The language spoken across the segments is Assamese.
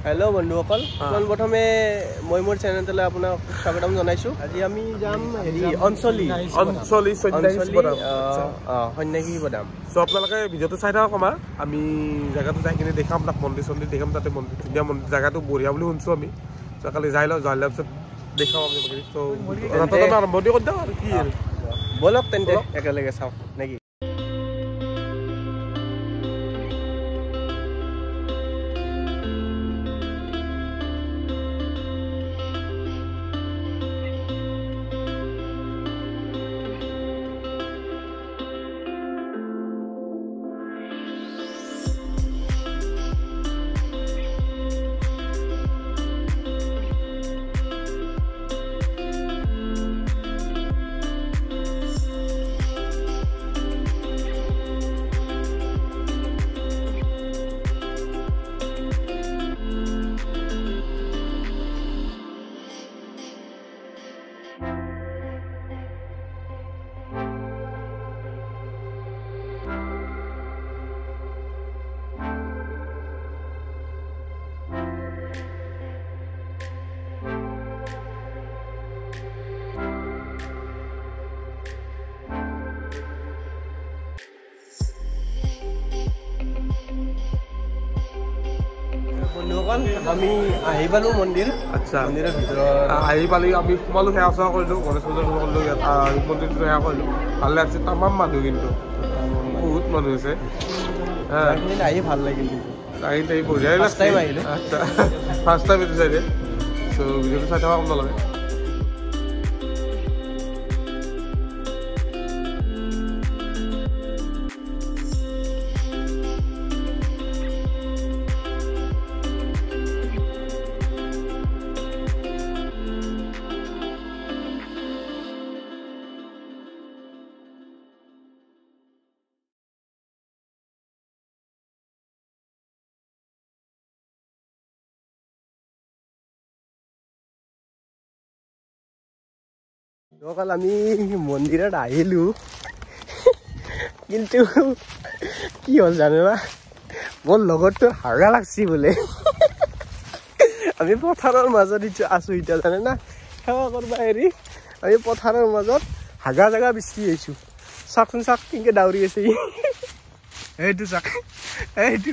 हेलो बंधुসকল প্ৰথমে মই মোৰ চেনেললৈ আপোনাক স্বাগতম জনাইছো আজি আমি যাম অঞ্চলি সন্যাসী বদাম সো আপোনালোকে ভিডিওটো চাই থাকক আমাৰ আমি জায়গাটো যাই কিনে দেখাম আপোনাক মন্দিৰ চন্দিৰ দেখাম তাতে মন্দিৰ ধুনীয়া মন্দিৰ জায়গাটো বঢ়িয়া বুলি শুনছো আমি তো কালি যাই লওঁ পিছত দেখাম আপোনালোকে তো আৰম্ভ কৰি দিওঁ আৰু কি বলক তেন্তে একেলগে চাওঁ নেকি আমি আহি পালো মন্দিৰ আচ্ছা মন্দিৰৰ ভিতৰত আহি পালি আমি সোমালো সেৱা চেৱা কৰিলোঁ গণেশ পূজা কৰিলোঁ ইয়াত মন্দিৰটো সেৱা কৰিলোঁ ভাল লাগিছে তামাম মানুহ কিন্তু বহুত মানুহ হৈছে আহি ভাল লাগিল আহি বঢ়িয়াই লাগিছে আচ্ছা ফাৰ্ষ্ট টাইম এইটো চাইডে চ' ভিডিঅ'টো চাই থকা কম নালাগে কাল আমি মন্দিৰত আহিলো কিন্তু কি হ'ল জানা মোৰ লগৰটো হাগা লাগছি বোলে আমি পথাৰৰ মাজত আছো এতিয়া জানে না সেৱা কৰবা হেৰি আমি পথাৰৰ মাজত হাগা জাগা বিচাৰি আহিছো চাকচোন চাক কেনেকে দাউৰি আছে এইটো চাক এইটো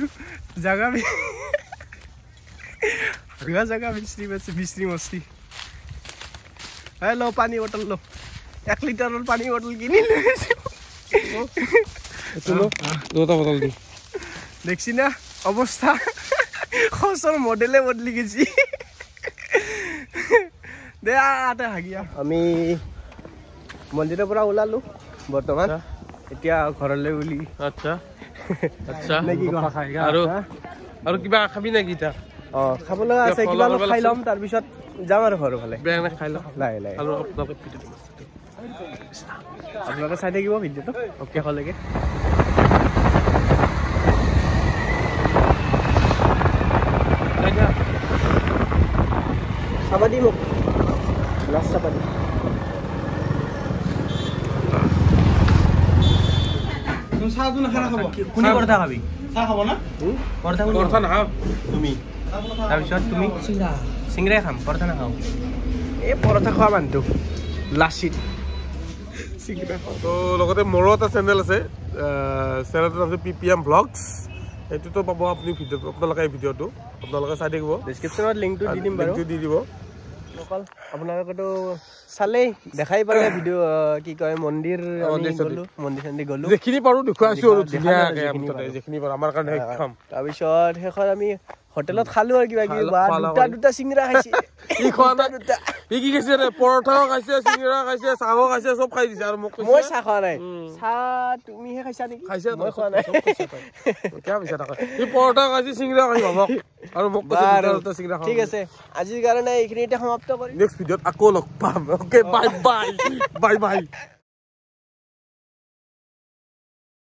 জাগা হাগা জাগা বিচাৰি মস্তি লো পানী বটল লো 1 লিটাৰৰ পানী বটল কিনি লৈছো দুটা বটল দি দেখছি না অৱস্থা খসৰ মডেলে বদলি গেছি দে আটা হাগিয়া আমি মন্দিৰৰ পৰা ওলালো বৰ্তমান এতিয়া ঘৰলৈ উলি আচ্ছা আচ্ছা আৰু কিবা খাবি নেকি তা খাব লগা আছে কিবা খাই লম তাৰ পিছত যাম আৰু ঘৰৰ ফালে বেঙেনা খাই লওঁ নাই নাই আৰু আপোনালোকে চাই থাকিব ভিডিঅ'টো অ'কে হ'লেগে চাবা দি মোক লাষ্ট চাবা দি চাহটো নাখানা খাব কোনে পৰঠা খাবি চাহ খাব না পৰঠা নাখাওঁ তুমি তাৰপিছত তুমি চিংৰাই খাম পৰঠা নাখাওঁ এই পৰঠা খোৱা মানুহটো লাচিত তো লগতে মোৰো এটা চেনেল আছে চেনেলটোৰ নাম হৈছে PPM Vlogs এইটোতো পাব আপুনি ভিডিঅ'টো আপোনালোকে এই ভিডিঅ'টো আপোনালোকে চাই থাকিব ডেছক্ৰিপশ্যনত লিংকটো দি দিম বাৰু লিংকটো দি দিব অকল আপোনালোকেতো চালেই দেখাই পালে ভিডিঅ' কি কয় মন্দিৰ চন্দিৰ গ'লো যিখিনি পাৰোঁ দেখুৱাইছোঁ আৰু ধুনীয়াকৈ যিখিনি পাৰোঁ আমাৰ কাৰণে সক্ষম তাৰপিছত শেষত আমি হোটেলত খালো আৰু কিবা কিবি দুটা চিংৰা খাইছে ই খোৱা নাই ই কি খাইছে ৰে পৰঠাও খাইছে চিংৰা খাইছে চাহো খাইছে চব খাই দিছে আৰু মোক মই চাহ খোৱা নাই চাহ তুমিহে খাইছা নেকি খাইছে মই খোৱা নাই কিয় পিছা থাকা ই পৰঠা খাইছে চিংৰা খাই ভাবক আৰু মোক দুটা চিংৰা খাওঁ ঠিক আছে আজিৰ কাৰণে এইখিনিতে সমাপ্ত কৰিম নেক্সট ভিডিঅ'ত আকৌ লগ পাম okay bye bye bye bye